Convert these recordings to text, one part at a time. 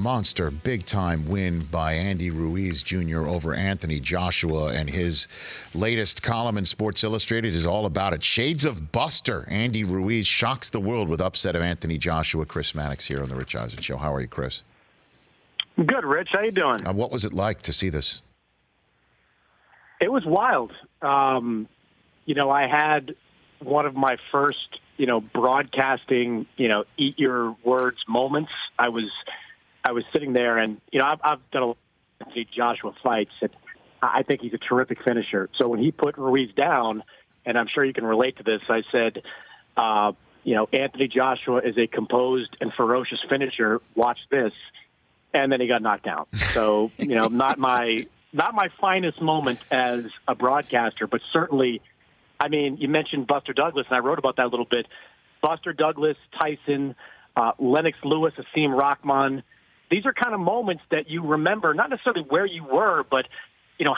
monster, big-time win by Andy Ruiz Jr. over Anthony Joshua, and his latest column in Sports Illustrated is all about it. Shades of Buster. Andy Ruiz shocks the world with upset of Anthony Joshua. Chris Mannix here on The Rich Eisen Show. How are you, Chris? Good, Rich. How you doing? What was it like to see this? It was wild. I had one of my first, broadcasting, eat your words moments. I was sitting there, and I've done a lot of Joshua fights, and I think he's a terrific finisher. So when he put Ruiz down, and I'm sure you can relate to this, I said, Anthony Joshua is a composed and ferocious finisher. Watch this. And then he got knocked down. So, not my finest moment as a broadcaster, but certainly, you mentioned Buster Douglas, and I wrote about that a little bit. Buster Douglas, Tyson, Lennox Lewis, Asim Rahman. These are kind of moments that you remember, not necessarily where you were, but,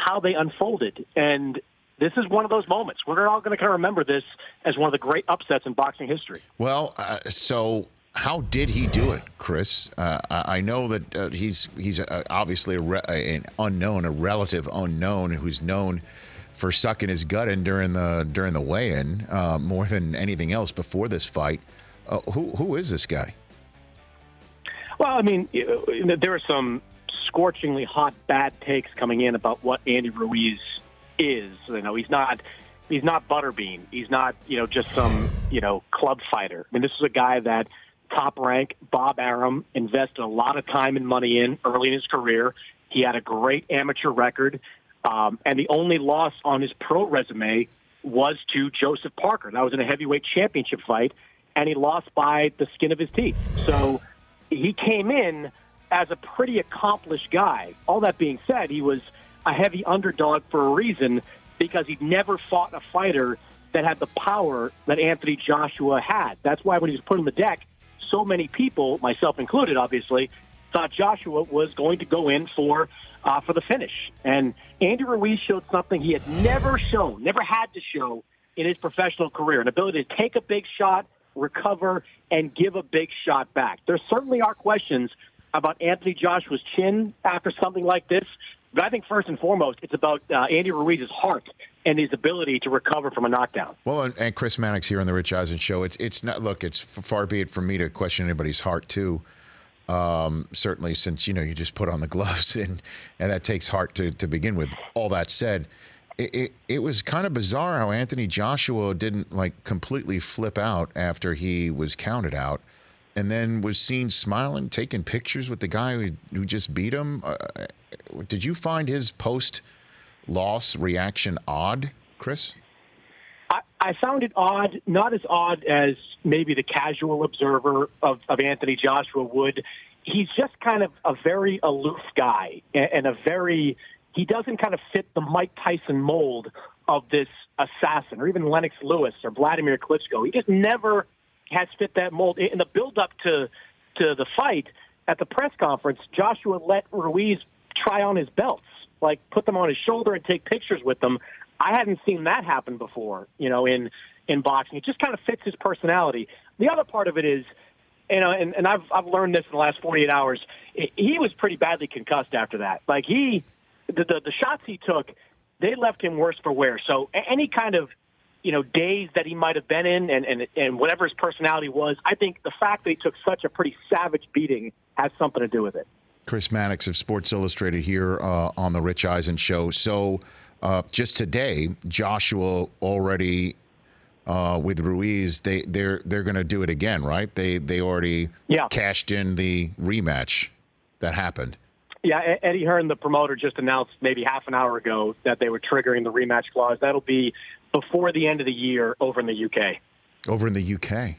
how they unfolded. And this is one of those moments. We're all going to kind of remember this as one of the great upsets in boxing history. Well, so how did he do it, Chris? I know that he's obviously an unknown, a relative unknown who's known for sucking his gut in during the weigh-in more than anything else before this fight. Who is this guy? Well, there are some scorchingly hot bad takes coming in about what Andy Ruiz is. He's not Butterbean. He's not just some club fighter. This is a guy that Top Rank, Bob Arum, invested a lot of time and money in early in his career. He had a great amateur record, and the only loss on his pro resume was to Joseph Parker. That was in a heavyweight championship fight, and he lost by the skin of his teeth. So he came in as a pretty accomplished guy. All that being said, he was a heavy underdog for a reason, because he'd never fought a fighter that had the power that Anthony Joshua had. That's why when he was put on the deck, so many people, myself included, obviously, thought Joshua was going to go in for the finish. And Andy Ruiz showed something he had never had to show in his professional career, an ability to take a big shot, recover, and give a big shot back. There certainly are questions about Anthony Joshua's chin after something like this, but I think first and foremost, it's about Andy Ruiz's heart and his ability to recover from a knockdown. Well, and Chris Mannix here on the Rich Eisen Show. It's not. Look, it's far be it from me to question anybody's heart too. Certainly, since you just put on the gloves, and that takes heart to begin with. All that said, it was kind of bizarre how Anthony Joshua didn't completely flip out after he was counted out, and then was seen smiling, taking pictures with the guy who just beat him. Did you find his post-loss reaction odd, Chris? I found it odd, not as odd as maybe the casual observer of Anthony Joshua would. He's just kind of a very aloof guy, and he doesn't kind of fit the Mike Tyson mold of this assassin, or even Lennox Lewis or Vladimir Klitschko. He just never has fit that mold. In the build-up to the fight, at the press conference, Joshua let Ruiz try on his belts, put them on his shoulder and take pictures with them. I hadn't seen that happen before, in boxing. It just kind of fits his personality. The other part of it is, and I've learned this in the last 48 hours, he was pretty badly concussed after that. The shots he took, they left him worse for wear. So any kind of, days that he might have been in and whatever his personality was, I think the fact that he took such a pretty savage beating has something to do with it. Chris Mannix of Sports Illustrated here on the Rich Eisen Show. So just today, Joshua already with Ruiz, they're going to do it again, right? They already cashed in the rematch that happened. Yeah, Eddie Hearn, the promoter, just announced maybe half an hour ago that they were triggering the rematch clause. That'll be before the end of the year over in the UK. Over in the UK.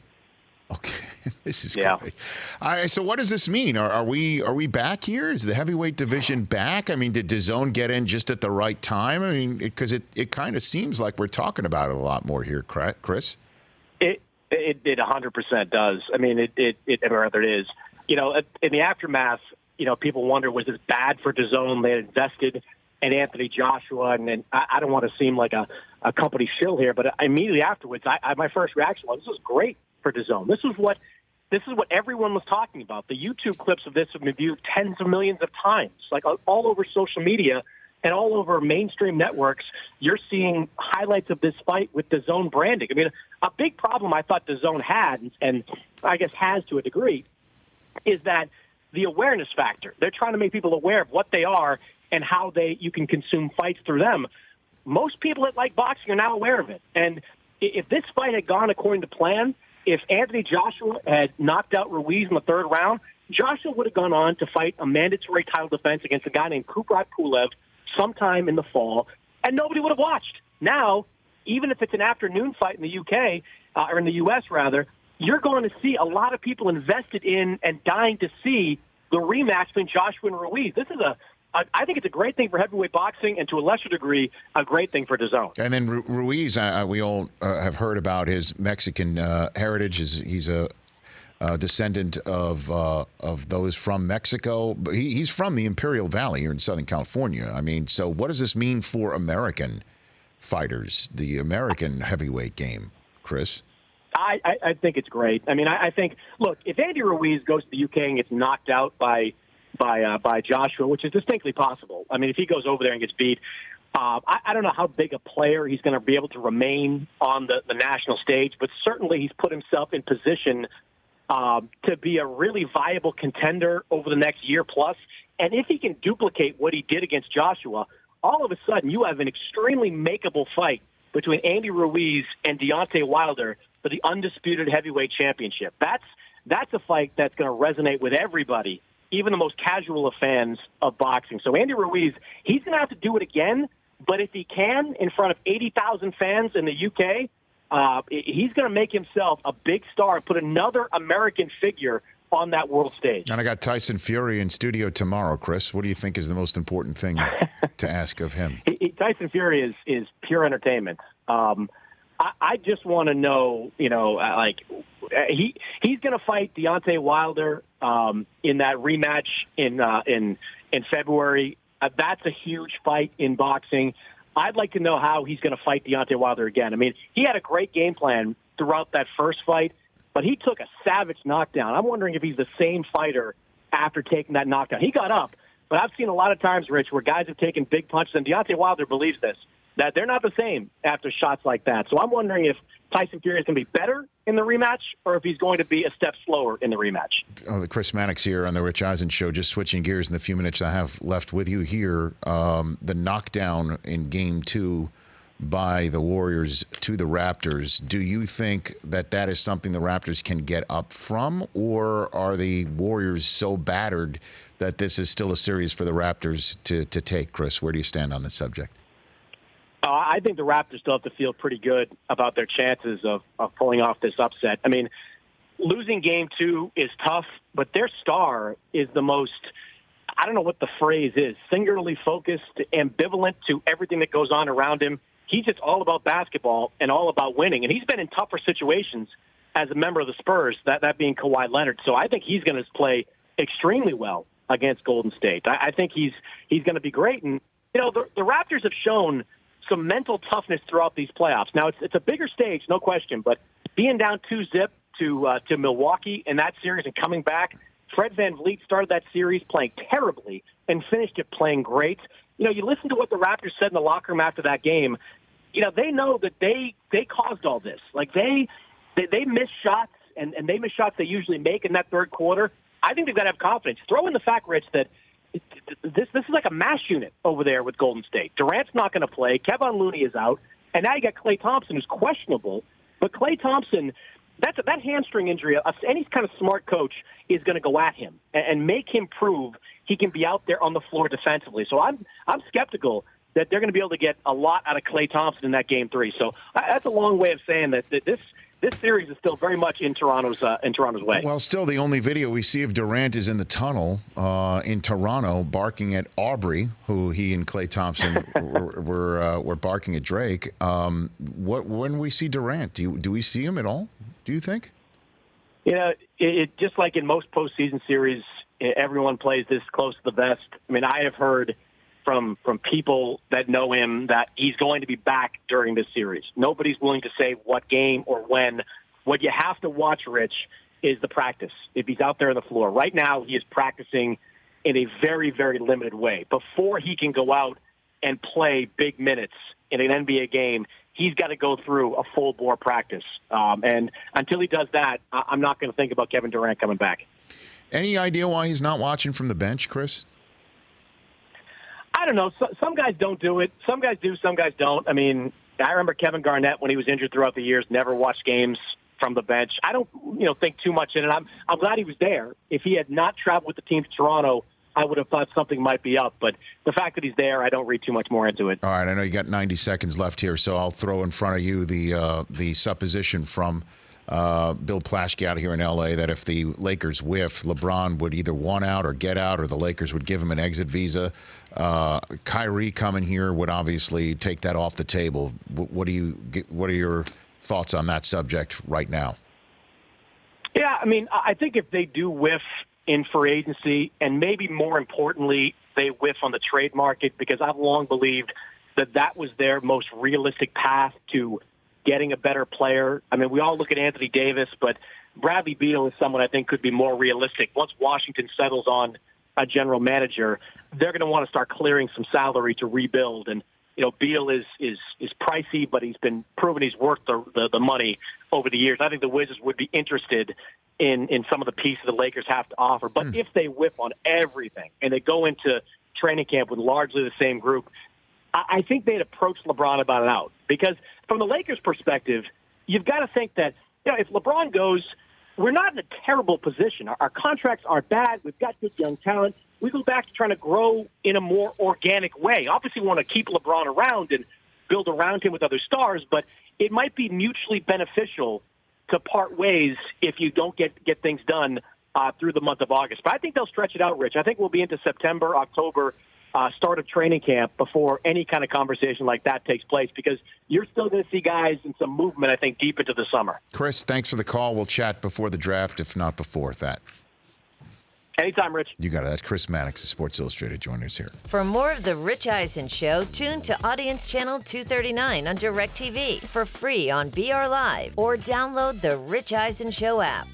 Okay, this is great. All right, so what does this mean? Are we back here? Is the heavyweight division back? Did DAZN get in just at the right time? Because it kind of seems like we're talking about it a lot more here, Chris. It 100% does. It is. In the aftermath, people wonder, was this bad for DAZN? They had invested in Anthony Joshua, and I don't want to seem like a company shill here, but immediately afterwards, my first reaction was, this was great for DAZN. This was what this is what everyone was talking about. The YouTube clips of this have been viewed tens of millions of times, like all over social media and all over mainstream networks. You're seeing highlights of this fight with DAZN branding. I mean, a big problem I thought DAZN had, and I guess has to a degree, is that the awareness factor. They're trying to make people aware of what they are and how you can consume fights through them. Most people that like boxing are now aware of it. And if this fight had gone according to plan, if Anthony Joshua had knocked out Ruiz in the third round, Joshua would have gone on to fight a mandatory title defense against a guy named Kubrat Pulev sometime in the fall, and nobody would have watched. Now, even if it's an afternoon fight in the UK, or in the U.S. rather, you're going to see a lot of people invested in and dying to see the rematch between Joshua and Ruiz. This is I think it's a great thing for heavyweight boxing, and to a lesser degree, a great thing for DAZN. And then Ruiz, we all have heard about his Mexican heritage. He's a descendant of those from Mexico, but he's from the Imperial Valley here in Southern California. I mean, so what does this mean for American fighters, the American heavyweight game, Chris? I think it's great. I mean, I think, look, if Andy Ruiz goes to the UK and gets knocked out by Joshua, which is distinctly possible. I mean, if he goes over there and gets beat, I don't know how big a player he's going to be able to remain on the national stage, but certainly he's put himself in position to be a really viable contender over the next year plus. And if he can duplicate what he did against Joshua, all of a sudden you have an extremely makeable fight between Andy Ruiz and Deontay Wilder for the undisputed heavyweight championship. That's a fight that's going to resonate with everybody, even the most casual of fans of boxing. So Andy Ruiz, he's going to have to do it again, but if he can, in front of 80,000 fans in the UK, he's going to make himself a big star, put another American figure on that world stage. And I got Tyson Fury in studio tomorrow, Chris. What do you think is the most important thing to ask of him? Tyson Fury is pure entertainment. I just want to know, he's going to fight Deontay Wilder in that rematch in February. That's a huge fight in boxing. I'd like to know how he's going to fight Deontay Wilder again. I mean, he had a great game plan throughout that first fight, but he took a savage knockdown. I'm wondering if he's the same fighter after taking that knockdown. He got up, but I've seen a lot of times, Rich, where guys have taken big punches, and Deontay Wilder believes this, that they're not the same after shots like that. So I'm wondering if Tyson Fury is going to be better in the rematch or if he's going to be a step slower in the rematch. Chris Mannix here on the Rich Eisen Show. Just switching gears in the few minutes I have left with you here. The knockdown in Game 2 by the Warriors to the Raptors. Do you think that is something the Raptors can get up from, or are the Warriors so battered that this is still a series for the Raptors to take? Chris, where do you stand on this subject? I think the Raptors still have to feel pretty good about their chances of pulling off this upset. I mean, losing Game 2 is tough, but their star is the most, I don't know what the phrase is, singularly focused, ambivalent to everything that goes on around him. He's just all about basketball and all about winning. And he's been in tougher situations as a member of the Spurs, that being Kawhi Leonard. So I think he's going to play extremely well against Golden State. I think he's going to be great. And, the Raptors have shown some mental toughness throughout these playoffs. Now, it's a bigger stage, no question, but being down 2-0 to Milwaukee in that series and coming back, Fred VanVleet started that series playing terribly and finished it playing great. You listen to what the Raptors said in the locker room after that game. They know that they caused all this. Like, they miss shots, and they miss shots they usually make in that third quarter. I think they've got to have confidence. Throw in the fact, Rich, that this is like a mass unit over there with Golden State. Durant's not going to play. Kevin Looney is out. And now you got Klay Thompson, who's questionable. But Klay Thompson, that hamstring injury, any kind of smart coach is going to go at him and make him prove he can be out there on the floor defensively. So I'm skeptical that they're going to be able to get a lot out of Klay Thompson in that Game 3. So that's a long way of saying that this series is still very much in Toronto's way. Well, still, the only video we see of Durant is in the tunnel in Toronto, barking at Aubrey, who he and Klay Thompson were barking at Drake. When we see Durant, do we see him at all? Do you think? It just like in most postseason series, everyone plays this close to the vest. I mean, I have heard from people that know him that he's going to be back during this series. Nobody's willing to say what game or when. What you have to watch, Rich, is the practice. If he's out there on the floor. Right now, he is practicing in a very, very limited way. Before he can go out and play big minutes in an NBA game, he's got to go through a full-bore practice. And until he does that, I'm not going to think about Kevin Durant coming back. Any idea why he's not watching from the bench, Chris? I don't know. Some guys don't do it. Some guys do, some guys don't. I mean, I remember Kevin Garnett, when he was injured throughout the years, never watched games from the bench. I don't, think too much in it. I'm glad he was there. If he had not traveled with the team to Toronto, I would have thought something might be up. But the fact that he's there, I don't read too much more into it. All right, I know you got 90 seconds left here, so I'll throw in front of you the supposition from Bill Plaschke out here in L.A. that if the Lakers whiff, LeBron would either want out or get out, or the Lakers would give him an exit visa. Kyrie coming here would obviously take that off the table. What are your thoughts on that subject right now? Yeah, I mean, I think if they do whiff in free agency, and maybe more importantly, they whiff on the trade market, because I've long believed that was their most realistic path to getting a better player. I mean, we all look at Anthony Davis, but Bradley Beal is someone I think could be more realistic. Once Washington settles on a general manager, they're going to want to start clearing some salary to rebuild. And Beal is pricey, but he's been proven he's worth the money over the years. I think the Wizards would be interested in some of the pieces the Lakers have to offer. But if they whiff on everything and they go into training camp with largely the same group, I think they'd approach LeBron about it out. Because from the Lakers' perspective, you've got to think that if LeBron goes, we're not in a terrible position. Our contracts aren't bad. We've got good young talent. We go back to trying to grow in a more organic way. Obviously, we want to keep LeBron around and build around him with other stars, but it might be mutually beneficial to part ways if you don't get things done through the month of August. But I think they'll stretch it out, Rich. I think we'll be into September, October, start of training camp before any kind of conversation like that takes place, because you're still going to see guys in some movement, I think, deep into the summer. Chris, thanks for the call. We'll chat before the draft, if not before that. Anytime, Rich. You got it. That's Chris Mannix of Sports Illustrated joining us here. For more of The Rich Eisen Show, tune to Audience Channel 239 on DirecTV for free on BR Live, or download the Rich Eisen Show app.